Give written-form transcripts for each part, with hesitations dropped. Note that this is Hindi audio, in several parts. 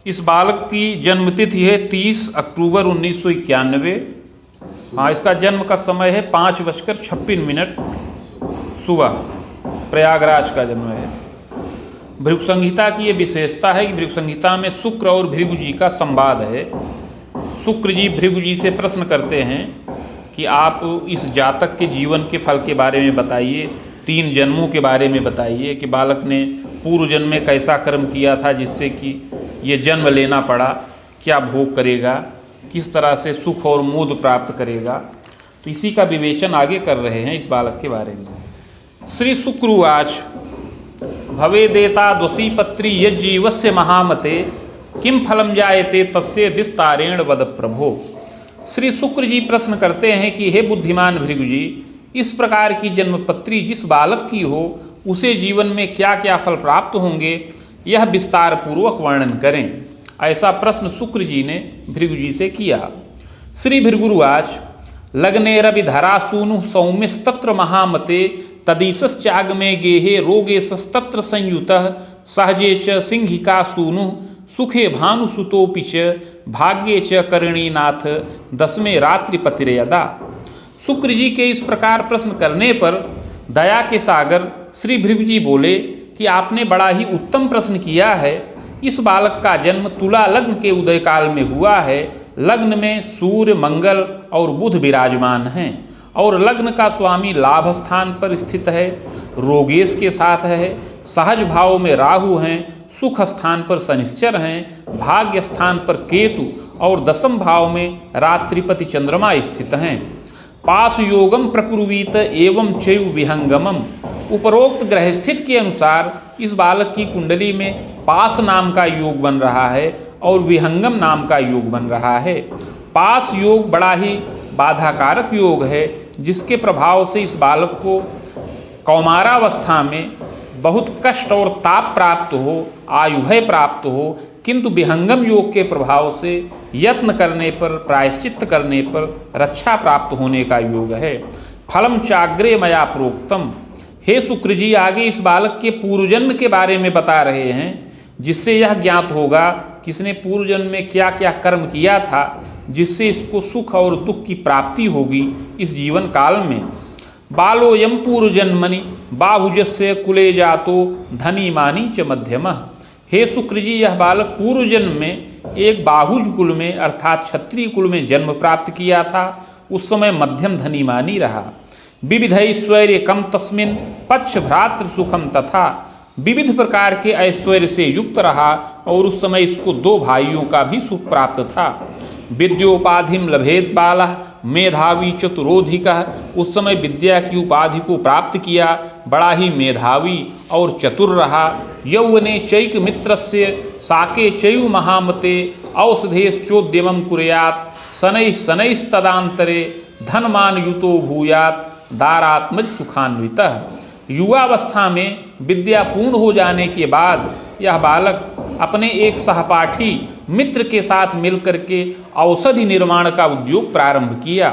इस बालक की जन्मतिथि है 30 अक्टूबर 1991। हाँ, इसका जन्म का समय है 5:56 सुबह, प्रयागराज का जन्म है। भृगु संहिता की ये विशेषता है कि भृगु संहिता में शुक्र और भृगु जी का संवाद है। शुक्र जी भृगु जी से प्रश्न करते हैं कि आप इस जातक के जीवन के फल के बारे में बताइए, 3 जन्मों के बारे में बताइए कि बालक ने पूर्व जन्म में कैसा कर्म किया था जिससे कि ये जन्म लेना पड़ा, क्या भोग करेगा, किस तरह से सुख और मोद प्राप्त करेगा। तो इसी का विवेचन आगे कर रहे हैं इस बालक के बारे में। श्री शुक्रवाच भवेदेता द्वसी पत्री यज्जीवस्य महामते किम फलम जायते तस्य विस्तारेण वद प्रभो। श्री शुक्र जी प्रश्न करते हैं कि हे बुद्धिमान भृगु जी, इस प्रकार की जन्मपत्री जिस बालक की हो उसे जीवन में क्या क्या फल प्राप्त होंगे, यह विस्तार पूर्वक वर्णन करें। ऐसा प्रश्न शुक्र जी ने भृगु जी से किया। श्री भृगुरुवाच लग्नेरभिधरासूनु सौम्यस्तत्र महामते तदीसश्चागमे गेहे रोगेशस्तत्र संयुतः सहजे च सिंहिकासूनु सुखे भानुसुतोपि च भाग्ये च करणीनाथ दसमे रात्रिपतिर्यदा। शुक्र जी के इस प्रकार प्रश्न करने पर दया के सागर श्री भृगु जी बोले कि आपने बड़ा ही उत्तम प्रश्न किया है। इस बालक का जन्म तुला लग्न के उदय काल में हुआ है। लग्न में सूर्य, मंगल और बुध विराजमान हैं और लग्न का स्वामी लाभ स्थान पर स्थित है, रोगेश के साथ है, सहज भाव में राहु हैं, सुख स्थान पर शनिश्चर हैं, भाग्य स्थान पर केतु और दशम भाव में रात्रिपति चंद्रमा स्थित हैं। पास योगम प्रकुर्वीत एवं चैव विहंगमम। उपरोक्त ग्रह स्थित के अनुसार इस बालक की कुंडली में पास नाम का योग बन रहा है और विहंगम नाम का योग बन रहा है। पास योग बड़ा ही बाधाकारक योग है, जिसके प्रभाव से इस बालक को कौमारावस्था में बहुत कष्ट और ताप प्राप्त हो, आयुभय प्राप्त हो, किंतु विहंगम योग के प्रभाव से यत्न करने पर, प्रायश्चित्त करने पर रक्षा प्राप्त होने का योग है। फलम चाग्रे मया प्रोक्तम। हे शुक्र जी, आगे इस बालक के पूर्वजन्म के बारे में बता रहे हैं, जिससे यह ज्ञात होगा कि इसने पूर्व जन्म में क्या क्या कर्म किया था, जिससे इसको सुख और दुख की प्राप्ति होगी इस जीवन काल में। बालोयम पूर्वजन्मनि बाहुजस्य कुले जातो धनी मानी च मध्यमः। हे शुक्र जी, यह बालक पूर्व जन्म में एक बाहुज कुल में अर्थात क्षत्रिय कुल में जन्म प्राप्त किया था। उस समय मध्यम धनी मानी रहा। विविध ऐश्वर्य कम तस्मिन पक्ष भ्रातृ सुखम तथा। विविध प्रकार के ऐश्वर्य से युक्त रहा और उस समय इसको 2 भाइयों का भी सुख प्राप्त था। विद्योपाधिम लभेद बालः मेधावी चतुरोधिकः। उस समय विद्या की उपाधि को प्राप्त किया, बड़ा ही मेधावी और चतुर रहा। यौवने चैक मित्रस्य साके चैव महामते औषधेश्चोद्यमं कुर्यात् शनैः शनैस्तदान्तरे धनमान युतो भूयात् दारात्मज सुखान्वितः। युवावस्था में विद्या पूर्ण हो जाने के बाद यह बालक अपने एक सहपाठी मित्र के साथ मिलकर के औषधि निर्माण का उद्योग प्रारंभ किया।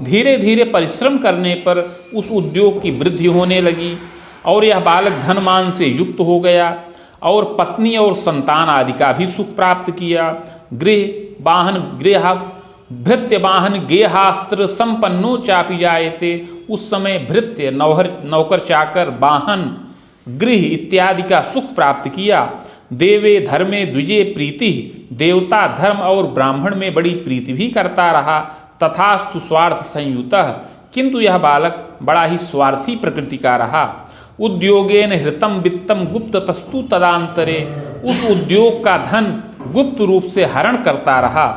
धीरे धीरे परिश्रम करने पर उस उद्योग की वृद्धि होने लगी और यह बालक धनमान से युक्त हो गया और पत्नी और संतान आदि का भी सुख प्राप्त किया। गृह वाहन गृह भृत्य वाहन गेहास्त्र संपन्नो चापि जायते। उस समय भृत्य नौकर चाकर वाहन गृह इत्यादि का सुख प्राप्त किया। देवे धर्मे द्विजे प्रीति। देवता धर्म और ब्राह्मण में बड़ी प्रीति भी करता रहा। तथास्तु स्वार्थ संयुतः। किंतु यह बालक बड़ा ही स्वार्थी प्रकृति का रहा। उद्योगेन हृतम वित्तम गुप्त तस्तु तदांतरे। उस उद्योग का धन गुप्त रूप से हरण करता रहा।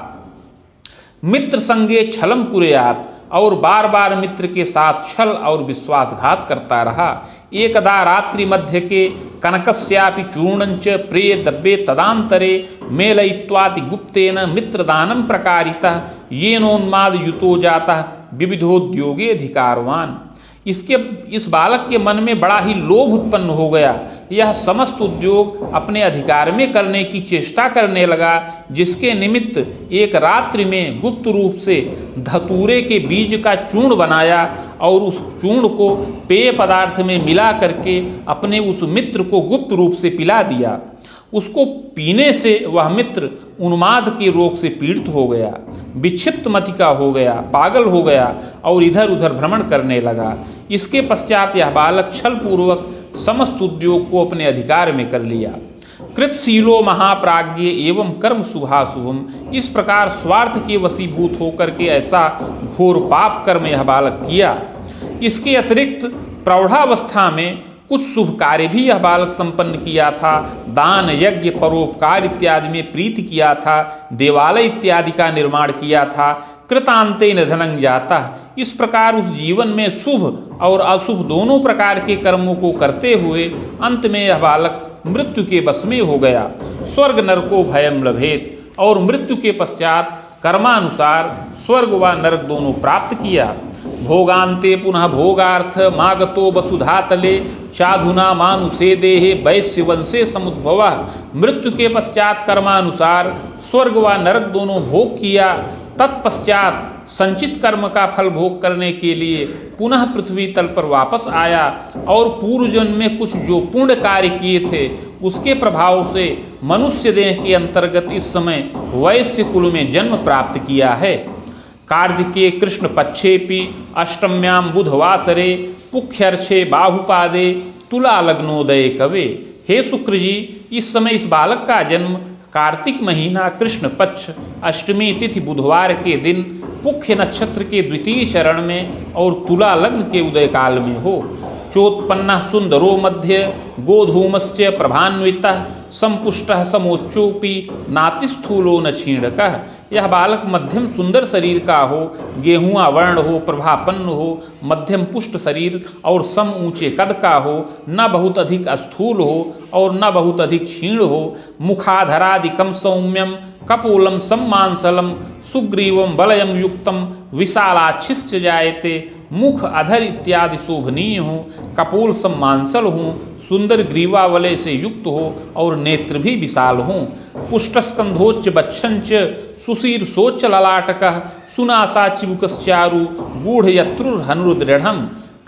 मित्र संगे छलम कुर्यात्। और बार बार मित्र के साथ छल और विश्वासघात करता रहा। एकदा रात्रि मध्य के कनकस्यापि चूर्णंच प्रिय दब्बे तदांतरे मेलयित्वाति गुप्तेन मित्रदानं प्रकारितः येनोन्माद युतो जातः विविधोद्योगे अधिकारवान। इस बालक के मन में बड़ा ही लोभ उत्पन्न हो गया। यह समस्त उद्योग अपने अधिकार में करने की चेष्टा करने लगा, जिसके निमित्त एक रात्रि में गुप्त रूप से धतूरे के बीज का चूर्ण बनाया और उस चूर्ण को पेय पदार्थ में मिला करके अपने उस मित्र को गुप्त रूप से पिला दिया। उसको पीने से वह मित्र उन्माद के रोग से पीड़ित हो गया, विक्षिप्त मति का हो गया, पागल हो गया और इधर उधर भ्रमण करने लगा। इसके पश्चात यह बालक छलपूर्वक समस्त उद्योग को अपने अधिकार में कर लिया। कृतशीलो महाप्राज्ञ एवं कर्म शुभाशुभम, इस प्रकार स्वार्थ के वशीभूत होकर के ऐसा घोर पाप कर्म यह बालक किया। इसके अतिरिक्त प्रौढ़ावस्था में कुछ शुभ कार्य भी यह बालक संपन्न किया था। दान, यज्ञ, परोपकार इत्यादि में प्रीति किया था, देवालय इत्यादि का निर्माण किया था। कृतांते निधनं जाता, इस प्रकार उस जीवन में शुभ और अशुभ दोनों प्रकार के कर्मों को करते हुए अंत में यह बालक मृत्यु के वश में हो गया। स्वर्ग नरको भयम लभेत, और मृत्यु के पश्चात कर्मानुसार स्वर्ग व नरक दोनों प्राप्त किया। भोगांते पुनः भोगार्थ मागतो वसुधातले चाधुना मानुषे देहे वैश्य वंशे समुद्भव, मृत्यु के पश्चात कर्मानुसार स्वर्ग व नरक दोनों भोग किया। तत्पश्चात संचित कर्म का फल भोग करने के लिए पुनः पृथ्वी तल पर वापस आया और पूर्व जन्म में कुछ जो पुण्य कार्य किए थे उसके प्रभाव से मनुष्य देह के अंतर्गत इस समय वैश्य कुल में जन्म प्राप्त किया है। कार्तिके कृष्ण पक्षेपि अष्टम्याम बुधवासरे पुख्यर्षे बाहुपादे तुला लग्नोदय कवे, हे शुक्र जी, इस समय इस बालक का जन्म कार्तिक महीना कृष्ण पक्ष अष्टमी तिथि बुधवार के दिन पुख्य नक्षत्र के द्वितीय चरण में और तुला लग्न के उदय काल में हो। चोत्पन्न सुंदरो मध्य गोधूमस्य प्रभान्वितः संपुष्टः समोच्चोपि नातिस्थूलो न क्षीणकः, यह बालक मध्यम सुंदर शरीर का हो, गेहुआ वर्ण हो, प्रभापन्न हो, मध्यम पुष्ट शरीर और सम ऊंचे कद का हो, न बहुत अधिक स्थूल हो और न बहुत अधिक क्षीण हो। मुखाधरादिकम सौम्यम कपोलम सम्मांसलम सुग्रीवम बलयम युक्तम विशालाच्छिष्ट जायते, मुख अधर इत्यादि शोभनीय हो, कपोल सम्मांसल हो, सुंदर ग्रीवा वलय से युक्त हो और नेत्र भी विशाल हों। पुष्टस्कंधोच्च बच्छंच सुशीर सोच्च ललाटकः सुनासा चिबुकश्चारु गूढ़ यत्रुर्हनुर्दृढ़,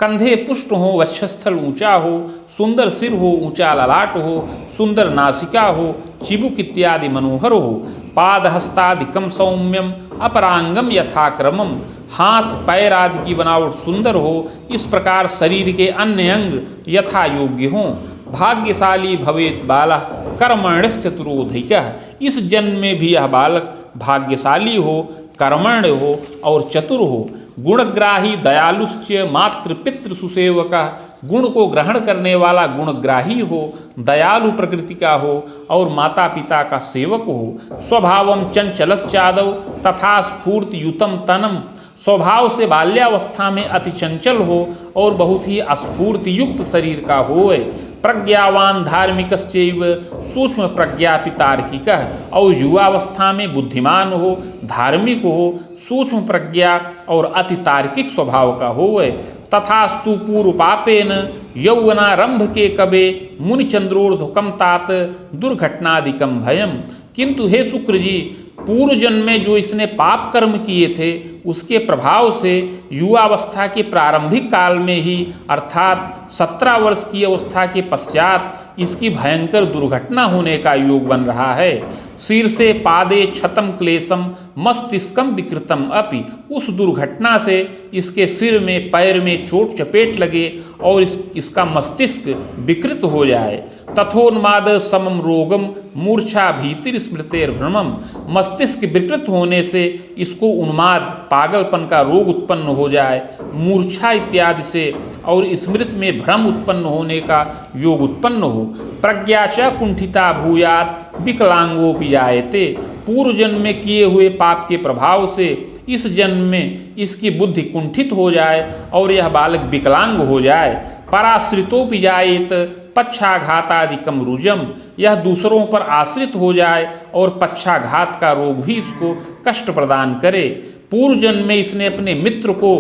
कंधे पुष्ट हो, वक्षस्थल ऊंचा हो, सुंदर सिर हो, ऊंचा ललाट हो, सुंदर नासिका हो, चिबुक इत्यादि मनोहर हो। पादहस्तादिकम सौम्यम अपरांगम यथाक्रमम, हाथ पैर आदि की बनावट सुंदर हो, इस प्रकार शरीर के अन्य अंग यथा योग्य हों। भाग्यशाली भवेत बाला कर्मण्यश्चतुरोधिकः, इस जन्म में भी यह बालक भाग्यशाली हो, कर्मण्य हो और चतुर हो। गुणग्राही दयालुश्च मातृपितृ सुसेवकः, गुण को ग्रहण करने वाला गुणग्राही हो, दयालु प्रकृति का हो और माता पिता का सेवक हो। स्वभावम चंचलश्चादौ तथा स्फूर्तियुतम तनम, स्वभाव से बाल्यावस्था में अति चंचल हो और बहुत ही स्फूर्ति युक्त शरीर का होए। प्रज्ञावान धार्मिकश्चैव सूक्ष्म प्रज्ञापितार्किकः, और युवावस्था में बुद्धिमान हो, धार्मिक हो, सूक्ष्म प्रज्ञा और अति तार्किक स्वभाव का होए। तथास्तु पूर्व पापेन यौवनारंभ के कबे मुनिचंद्रोर्धकम तात दुर्घटनादिकम भयम, किंतु हे शुक्र जी, पूर्व जन्म में जो इसने पाप कर्म किए थे उसके प्रभाव से युवावस्था के प्रारंभिक काल में ही अर्थात 17 वर्ष की अवस्था के पश्चात इसकी भयंकर दुर्घटना होने का योग बन रहा है। शीर्षे पादे क्षतम क्लेशम मस्तिष्कम विकृतम अपि, उस दुर्घटना से इसके सिर में पैर में चोट चपेट लगे और इसका मस्तिष्क विकृत हो जाए। तथोन्माद समम रोगम मूर्छा भीतिर स्मृतेर्भ्रमम, मस्तिष्क विकृत होने से इसको उन्माद पागलपन का रोग उत्पन्न हो जाए, मूर्छा इत्यादि से और स्मृति में भ्रम उत्पन्न होने का योग उत्पन्न हो। प्रज्ञा च कुंठिता भूयात विकलांगोपि जायते, पूर्व जन्म में किए हुए पाप के प्रभाव से इस जन्म में इसकी बुद्धि कुंठित हो जाए और यह बालक विकलांग हो जाए। पराश्रितोपि जायेत पक्षाघातादिकम रुजम, यह दूसरों पर आश्रित हो जाए और पक्षाघात का रोग भी इसको कष्ट प्रदान करे। पूर्व जन्म में इसने अपने मित्र को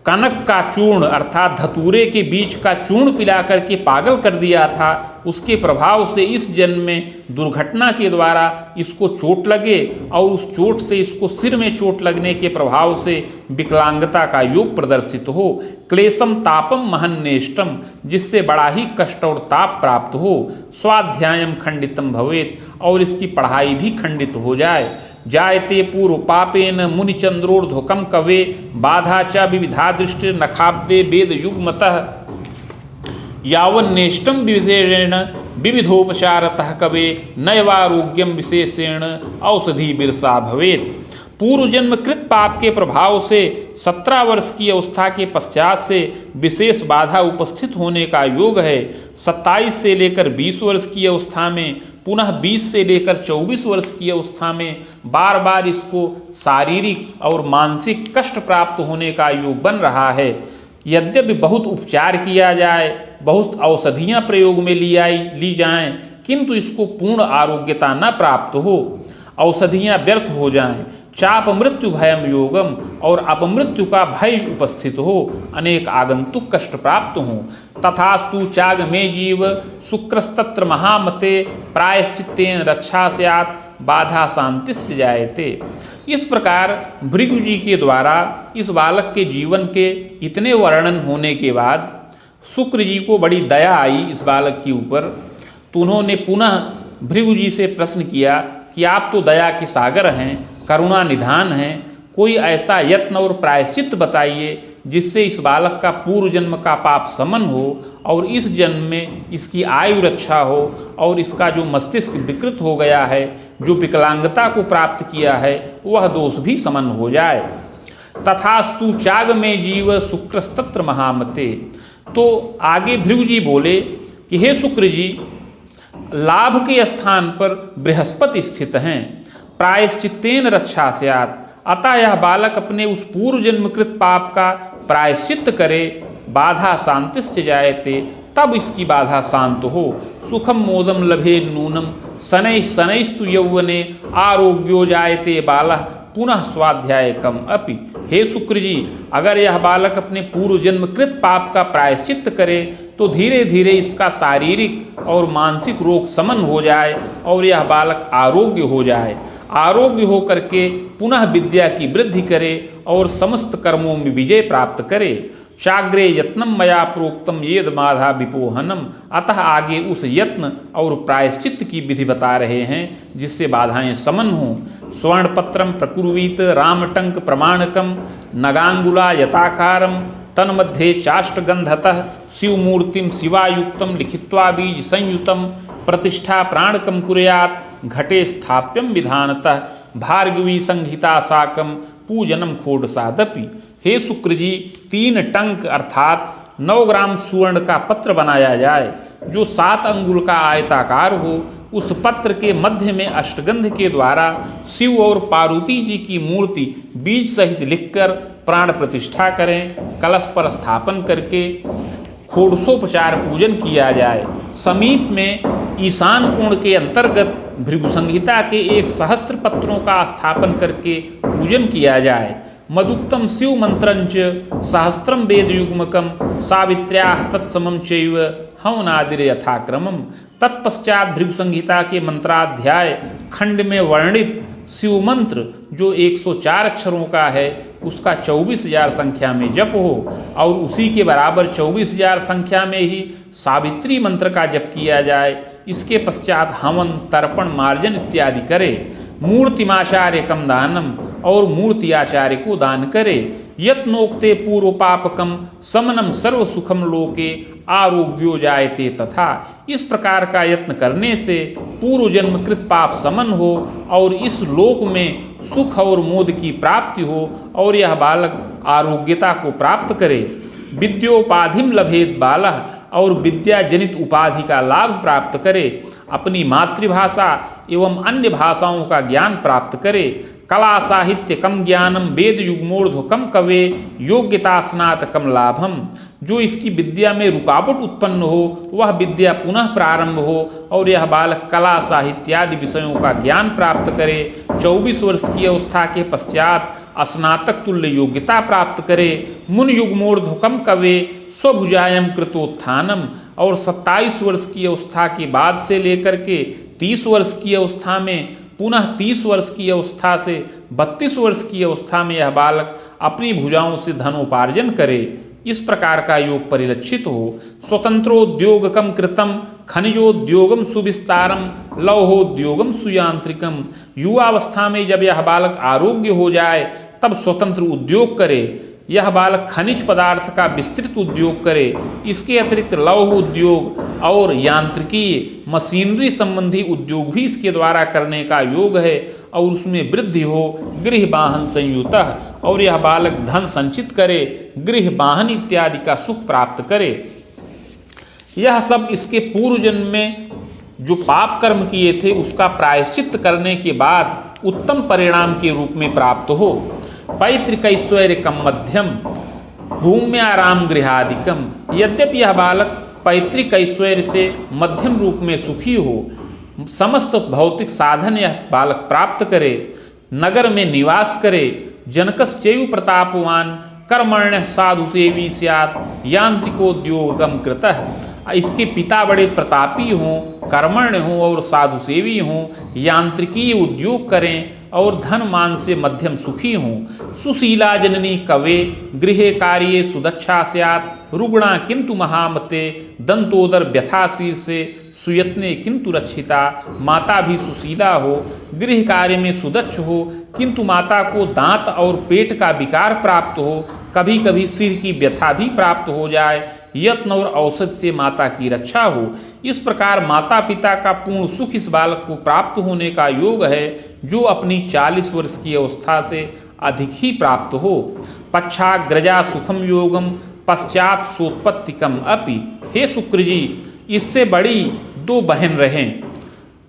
कनक का चूर्ण अर्थात धतूरे के बीज का चूर्ण पिला करके पागल कर दिया था, उसके प्रभाव से इस जन्म में दुर्घटना के द्वारा इसको चोट लगे और उस चोट से इसको सिर में चोट लगने के प्रभाव से विकलांगता का योग प्रदर्शित हो। क्लेशम तापम महन्नेष्टम, जिससे बड़ा ही कष्ट और ताप प्राप्त हो। स्वाध्यायम खंडितम भवेत, और इसकी पढ़ाई भी खंडित हो जाए। जायते पूर्व पापेन मुनिचंद्रोर्ध्वकम कवे, बाधा च विविधा दृष्टि नखाब्दे वेद युग्मतः, यावन्नेष्टम विशेषेण विविधोपचारतः कवे, नैवारोग्यम विशेषेण औषधि बिरसा भवेत। पूर्व जन्म कृत पाप के प्रभाव से 17 वर्ष की अवस्था के पश्चात से विशेष बाधा उपस्थित होने का योग है। 27 से लेकर 20 वर्ष की अवस्था में, पुनः 20 से लेकर 24 वर्ष की अवस्था में बार बार इसको शारीरिक और मानसिक कष्ट प्राप्त होने का योग बन रहा है। यद्यपि बहुत उपचार किया जाए, बहुत औषधियाँ प्रयोग में ली जाएं, किंतु इसको पूर्ण आरोग्यता न प्राप्त हो, औषधियाँ व्यर्थ हो जाएं, चाप मृत्यु भयम योगम, और अपमृत्यु का भय उपस्थित हो, अनेक आगंतुक कष्ट प्राप्त हों। तथास्तु चाग में जीव शुक्रस्तत्र महामते, प्रायश्चित्तेन रक्षा स्यात् बाधा शांतिस्य जायते। इस प्रकार भृगु जी के द्वारा इस बालक के जीवन के इतने वर्णन होने के बाद शुक्र जी को बड़ी दया आई इस बालक के ऊपर। तो उन्होंने पुनः भृगु जी से प्रश्न किया कि आप तो दया के सागर हैं, करुणा निधान हैं, कोई ऐसा यत्न और प्रायश्चित बताइए जिससे इस बालक का पूर्व जन्म का पाप समन हो और इस जन्म में इसकी आयु रक्षा हो और इसका जो मस्तिष्क विकृत हो गया है, जो विकलांगता को प्राप्त किया है, वह दोष भी समन हो जाए। तथास्तु चाग में जीव शुक्रस्तत्र महामते। तो आगे भृगु जी बोले कि हे शुक्र जी, लाभ के स्थान पर बृहस्पति स्थित हैं, प्रायश्चित्तेन रक्षा स्यात्, अतः यह बालक अपने उस पूर्व जन्मकृत पाप का प्रायश्चित्त करे, बाधा शांतिश्च जायते, तब इसकी बाधा शांत हो। सुखम मोदम लभे नूनम, शनैः शनैस्तु यौवने, आरोग्यो जायते बालः पुनः स्वाध्यायकम अपि। हे शुक्र जी, अगर यह बालक अपने पूर्व जन्मकृत पाप का प्रायश्चित्त करे तो धीरे धीरे इसका शारीरिक और मानसिक रोग समन हो जाए और यह बालक आरोग्य हो जाए। आरोग्य हो करके पुनः विद्या की वृद्धि करे और समस्त कर्मों में विजय प्राप्त करे। चाग्रे यत्नम मया प्रोक्तम येद बाधा विपोहनम, अतः आगे उस यत्न और प्रायश्चित्त की विधि बता रहे हैं जिससे बाधाएं समन हों। स्वर्णपत्रम प्रकुर्वीत रामटंक प्रमाणकम, नगांगुला यताकारम, तन्मध्ये चाष्टगंधतः, शिवमूर्तिम शिवायुक्तम लिखित्वा बीज संयुतम, प्रतिष्ठा प्राणकम कुर्यात्, घटे स्थाप्यम विधानतः, भार्गवी संहिता साकम, पूजनम खोडसादपि। हे शुक्र जी, 3 टंक अर्थात 9 ग्राम सुवर्ण का पत्र बनाया जाए जो 7 अंगुल का आयताकार हो। उस पत्र के मध्य में अष्टगंध के द्वारा शिव और पार्वती जी की मूर्ति बीज सहित लिखकर प्राण प्रतिष्ठा करें। कलश पर स्थापन करके षोडशोपचार पूजन किया जाए। समीप में ईशान कोण के अंतर्गत भृगु संहिता के 1 सहस्त्र पत्रों का स्थापन करके पूजन किया जाए। मदुक्तम शिव मंत्रंच सहस्त्रम वेद युग्मकम, सावित्र्याः तत्समं चैव हवनादिर यथाक्रमम। तत्पश्चात भृगु संहिता के मंत्राध्याय खंड में वर्णित शिव मंत्र जो 104 अक्षरों का है उसका 24,000 संख्या में जप हो और उसी के बराबर 24,000 संख्या में ही सावित्री मंत्र का जप किया जाए। इसके पश्चात हवन, तर्पण, मार्जन इत्यादि करे। मूर्तिमाचार्यकम दानम, और मूर्ति आचार्य को दान करे। यत्नोक्ते पूर्व पापकम समनम सर्व सुखम लोके, आरोग्यो जायते तथा। इस प्रकार का यत्न करने से पूर्व जन्मकृत पाप समन हो और इस लोक में सुख और मोद की प्राप्ति हो और यह बालक आरोग्यता को प्राप्त करे। विद्योपाधिम लभेद बालः, और विद्या जनित उपाधि का लाभ प्राप्त करे। अपनी मातृभाषा एवं अन्य भाषाओं का ज्ञान प्राप्त करे। कला साहित्य कम ज्ञानम, वेद युग्मोर्ध्व कम कवे, योग्यता स्नातकम लाभम। जो इसकी विद्या में रुकावट उत्पन्न हो वह विद्या पुनः प्रारंभ हो और यह बालक कला साहित्य आदि विषयों का ज्ञान प्राप्त करे। 24 वर्ष की अवस्था के पश्चात स्नातक तुल्य योग्यता प्राप्त करे। मुन युग्मोर्ध्व कम कवे, स्वभुजायम कृतोत्थानम, और 27 वर्ष की अवस्था के बाद से लेकर के 30 वर्ष की अवस्था में, पुनः 30 वर्ष की अवस्था से 32 वर्ष की अवस्था में यह बालक अपनी भुजाओं से धनोपार्जन करे, इस प्रकार का योग परिलक्षित हो। स्वतंत्रोद्योगकम कृतम खनिजोद्योगम सुविस्तारम लौहोद्योगम सुयांत्रिकम, युवावस्था में जब यह बालक आरोग्य हो जाए तब स्वतंत्र उद्योग करे, यह बालक खनिज पदार्थ का विस्तृत उद्योग करे। इसके अतिरिक्त लौह उद्योग और यांत्रिकीय मशीनरी संबंधी उद्योग भी इसके द्वारा करने का योग है, और उसमें वृद्धि हो। गृह वाहन संयुतः, और यह बालक धन संचित करे, गृह वाहन इत्यादि का सुख प्राप्त करे। यह सब इसके पूर्व जन्म में जो पाप कर्म किए थे उसका प्रायश्चित करने के बाद उत्तम परिणाम के रूप में प्राप्त हो। पैतृकैश्वर्यकम मध्यम भूम्याराम गृहादिकम, यद्यपि यह बालक पैतृक ऐश्वर्य से मध्यम रूप में सुखी हो, समस्त भौतिक साधन यह बालक प्राप्त करे, नगर में निवास करे, जनकश्चैव प्रतापवान कर्मण्य साधु सेवी स्यात् यांत्रिकोद्योगम कृतः, इसके पिता बड़े प्रतापी हों, कर्मण्य हों और साधु सेवी हों, यांत्रिकीय उद्योग करें और धन मान से मध्यम सुखी हों। सुशीला जननी कवे गृहे कार्ये सुदक्षा स्यात् रुग्णा किंतु महामते दंतोदर व्यथा शीर्षे सुयत्ने किंतु रक्षिता, माता भी सुशीला हो, गृह कार्य में सुदक्ष हो, किंतु माता को दांत और पेट का विकार प्राप्त हो, कभी कभी सिर की व्यथा भी प्राप्त हो जाए, यत्न और औषध से माता की रक्षा हो। इस प्रकार माता पिता का पूर्ण सुख इस बालक को प्राप्त होने का योग है, जो अपनी 40 वर्ष की अवस्था से अधिक ही प्राप्त हो। पक्षाग्रजा सुखम योगम पश्चात सोत्पत्तिकम अपि, हे शुक्र जी, इससे बड़ी 2 बहन रहें,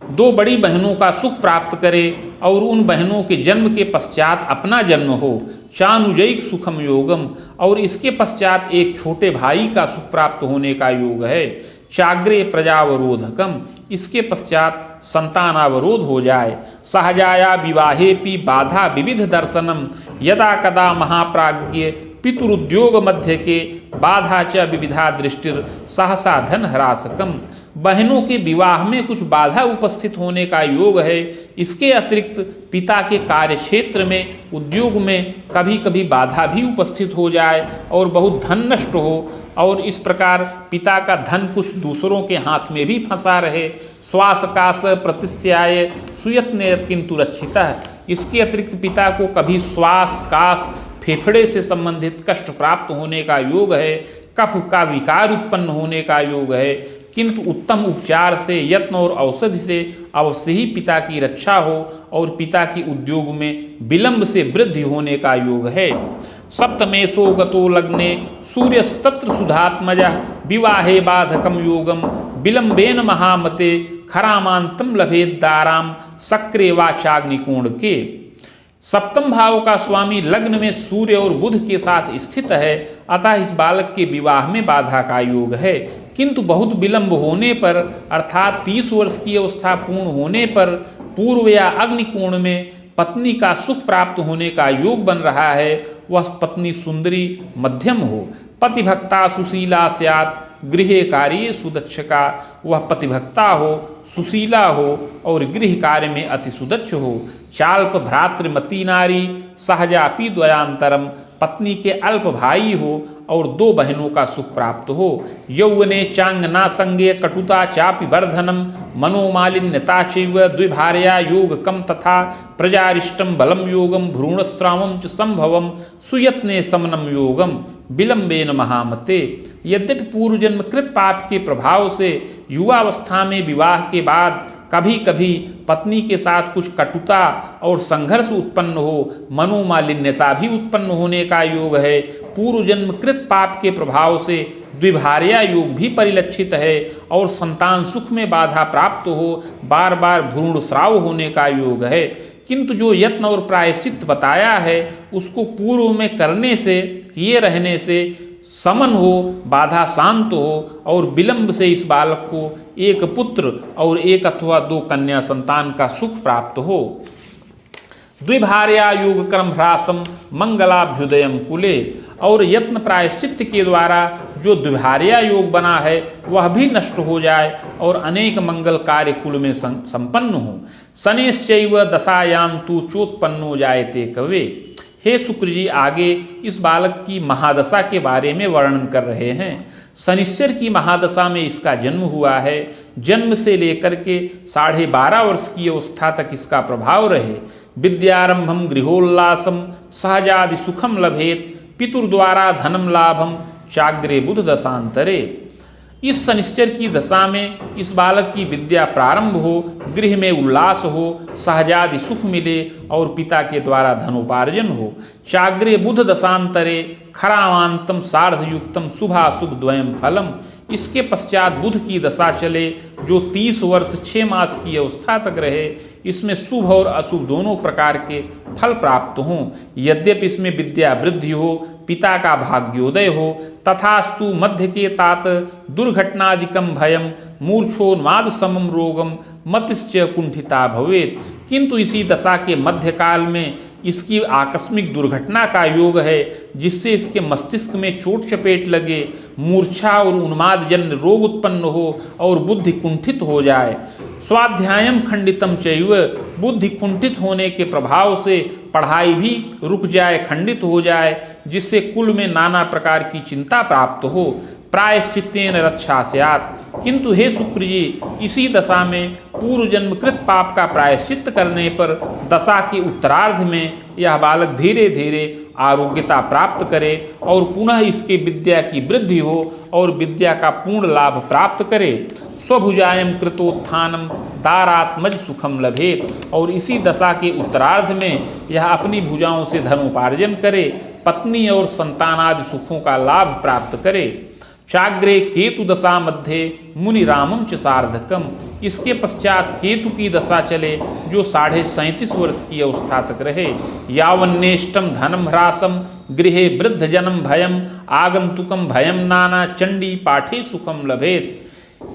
2 बड़ी बहनों का सुख प्राप्त करे और उन बहनों के जन्म के पश्चात अपना जन्म हो। चानुजैक सुखम योगम, और इसके पश्चात एक छोटे भाई का सुख प्राप्त होने का योग है। चाग्रे प्रजावरोधकम, इसके पश्चात संतानावरोध हो जाए। सहजाया विवाहेपि बाधा विविध दर्शनम यदा कदा महाप्राज्ञ पितुरुद्योग मध्य के बाधा च विविधा दृष्टिर सहसा धन हरासकम, बहनों के विवाह में कुछ बाधा उपस्थित होने का योग है। इसके अतिरिक्त पिता के कार्यक्षेत्र में उद्योग में कभी कभी बाधा भी उपस्थित हो जाए और बहुत धन नष्ट हो, और इस प्रकार पिता का धन कुछ दूसरों के हाथ में भी फंसा रहे। श्वासकाश प्रतिस्याय सुयत्ने किंतु रक्षिता, इसके अतिरिक्त पिता को कभी श्वास काश फेफड़े से संबंधित कष्ट प्राप्त होने का योग है, कफ का विकार उत्पन्न होने का योग है, किंतु उत्तम उपचार से यत्न और औषधि से अवश्य ही पिता की रक्षा हो और पिता के उद्योग में विलंब से वृद्धि होने का योग है। सप्तमेशो गतो लग्ने सूर्यस्तत्र सुधात्मजा विवाहे बाधकम योगम विलंबेन महामते खरामांतम लभेदाराम सक्रे वाचाग्निकोण के। सप्तम भाव का स्वामी लग्न में सूर्य और बुध के साथ स्थित है, अतः इस बालक के विवाह में बाधा का योग है, किंतु बहुत विलंब होने पर अर्थात 30 वर्ष की अवस्था पूर्ण होने पर पूर्व या अग्निकोण में पत्नी का सुख प्राप्त होने का योग बन रहा है। वह पत्नी सुंदरी मध्यम हो, पतिभक्ता सुशीला स्यात् गृह कार्य सुदक्षका, वह पतिभक्ता हो, सुशीला हो और गृह कार्य में अति सुदक्ष हो। चाल्प भ्रातृमती नारी सहजापि द्वयांतरम, पत्नी के अल्प भाई हो और 2 बहनों का सुख प्राप्त हो। यौवने चांगना संगे कटुता चापि वर्धनम मनोमालिन्यता चैव द्विभार्या योगकम तथा प्रजारिष्टम बलम योगम भ्रूणस्रावम च संभवम सुयत्ने समनम योगम विलंबेन महामते। यद्यपि पूर्व जन्म कृत पाप के प्रभाव से युवावस्था में विवाह के बाद कभी कभी पत्नी के साथ कुछ कटुता और संघर्ष उत्पन्न हो, मनोमालिन्यता भी उत्पन्न होने का योग है। पूर्व जन्म कृत पाप के प्रभाव से द्विभार्या योग भी परिलक्षित है और संतान सुख में बाधा प्राप्त हो, बार बार भ्रूण स्राव होने का योग है। किंतु जो यत्न और प्रायश्चित बताया है उसको पूर्व में करने से, किए रहने से समन हो, बाधा शांत हो और विलंब से इस बालक को एक पुत्र और 1 अथवा 2 कन्या संतान का सुख प्राप्त हो। द्विभार्या योग क्रम ह्रासम मंगलाभ्युदयम कुले, और यत्न प्रायश्चित्त के द्वारा जो द्विभार्या योग बना है वह भी नष्ट हो जाए और अनेक मंगल कार्य कुल में संपन्न हो। शनिश्चैव दशायां तु चोत्पन्नो जायते कवे। हे शुक्र जी, आगे इस बालक की महादशा के बारे में वर्णन कर रहे हैं। शनिश्चर की महादशा में इसका जन्म हुआ है। जन्म से लेकर के 12.5 वर्ष की अवस्था तक इसका प्रभाव रहे। विद्यारंभम गृहोल्लासम सहजादि सुखम लभेत पितुर्द्वारा धनम लाभम चाग्रे बुध दशांतरे। इस शनिश्चर की दशा में इस बालक की विद्या प्रारंभ हो, गृह में उल्लास हो, सहजादि सुख मिले और पिता के द्वारा धनोपार्जन हो। चाग्रे बुध दशांतरे खरावांतम सार्धयुक्तम शुभाशुभ द्वयम फलम। इसके पश्चात बुध की दशा चले जो 30 वर्ष 6 मास की अवस्था तक रहे। इसमें शुभ और अशुभ दोनों प्रकार के फल प्राप्त हों। यद्यपि इसमें विद्या वृद्धि हो, पिता का भाग्योदय हो, तथास्तु मध्य के तात दुर्घटनादिकम भयम मूर्छोन्माद समम रोगम मतिश्च कुंठिता भवेत। किंतु इसी दशा के मध्यकाल में इसकी आकस्मिक दुर्घटना का योग है, जिससे इसके मस्तिष्क में चोट चपेट लगे, मूर्छा और उन्मादजन्य रोग उत्पन्न हो और बुद्धि कुंठित हो जाए। स्वाध्यायम खंडितम चैव। बुद्धि कुंठित होने के प्रभाव से पढ़ाई भी रुक जाए, खंडित हो जाए, जिससे कुल में नाना प्रकार की चिंता प्राप्त हो। प्रायश्चित्तेन रक्षा स्यात्। किंतु हे शुक्र जी, इसी दशा में पूर्व जन्मकृत पाप का प्रायश्चित्त करने पर दशा के उत्तरार्ध में यह बालक धीरे धीरे आरोग्यता प्राप्त करे और पुनः इसके विद्या की वृद्धि हो और विद्या का पूर्ण लाभ प्राप्त करे। स्वभुजायम कृतोत्थानम दारात्मज सुखम लभेत। और इसी दशा के उत्तरार्ध में यह अपनी भुजाओं से धनोपार्जन करे, पत्नी और संतानादि सुखों का लाभ प्राप्त करे। चाग्रे केतु दशा मध्य मुनि रामम च सार्धकम। इसके पश्चात केतु की दशा चले जो 37.5 वर्ष की अवस्था तक रहे। यावन्नेष्टम धनम ह्रासम गृहे वृद्ध जन्म भयम आगंतुकम भयम नाना चंडी पाठे सुखम लभेत।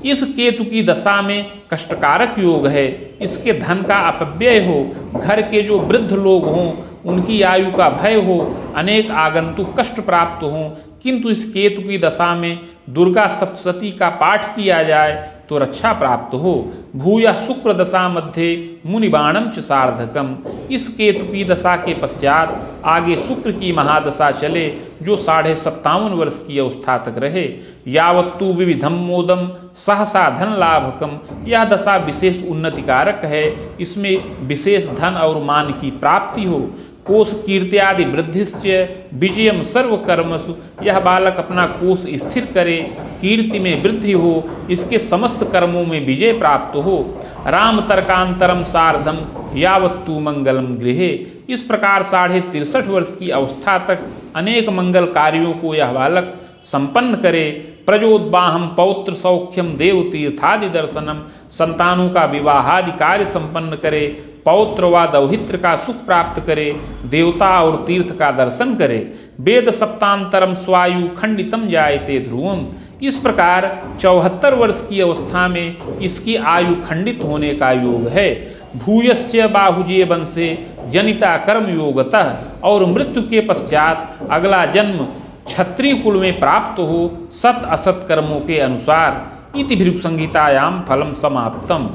इस केतु की दशा में कष्टकारक योग है। इसके धन का अपव्यय हो, घर के जो वृद्ध लोग हों उनकी आयु का भय हो, अनेक आगंतुक कष्ट प्राप्त हों। किंतु इस केतु की दशा में दुर्गा सप्तशती का पाठ किया जाए तो रक्षा प्राप्त हो। भूया शुक्र दशा मध्य मुनिबाणम च सार्धकम। इस केतु की दशा के पश्चात आगे शुक्र की महादशा चले जो 57.5 वर्ष की अवस्था तक रहे। यावत्तु विविधम मोदम सहसा धन लाभकम। यह दशा विशेष उन्नतिकारक है। इसमें विशेष धन और मान की प्राप्ति हो। कोश कीर्त्यादि वृद्धिश्च विजयम सर्वकर्मसु। यह बालक अपना कोश स्थिर करे, कीर्ति में वृद्धि हो, इसके समस्त कर्मों में विजय प्राप्त हो। राम तर्कांतरम सार्धम यावत्तु मंगलम गृहे। इस प्रकार 63.5 वर्ष की अवस्था तक अनेक मंगल कार्यों को यह बालक संपन्न करे। प्रजोद्वाहम पौत्र सौख्यम देवतीर्थादि दर्शनम। संतानों का विवाहादि कार्य संपन्न करे, पौत्र व दौहित्र का सुख प्राप्त करे, देवता और तीर्थ का दर्शन करे। वेद सप्तांतरम स्वायु खंडितम जायते ध्रुवम। इस प्रकार 74 वर्ष की अवस्था में इसकी आयु खंडित होने का योग है। भूयश्च बाहुजे वंशे जनिता कर्म योगतः। और मृत्यु के पश्चात अगला जन्म क्षत्रिय कुल में प्राप्त हो, सत असत कर्मों के अनुसार। इति भृगु संहितायाम फलम समाप्तम।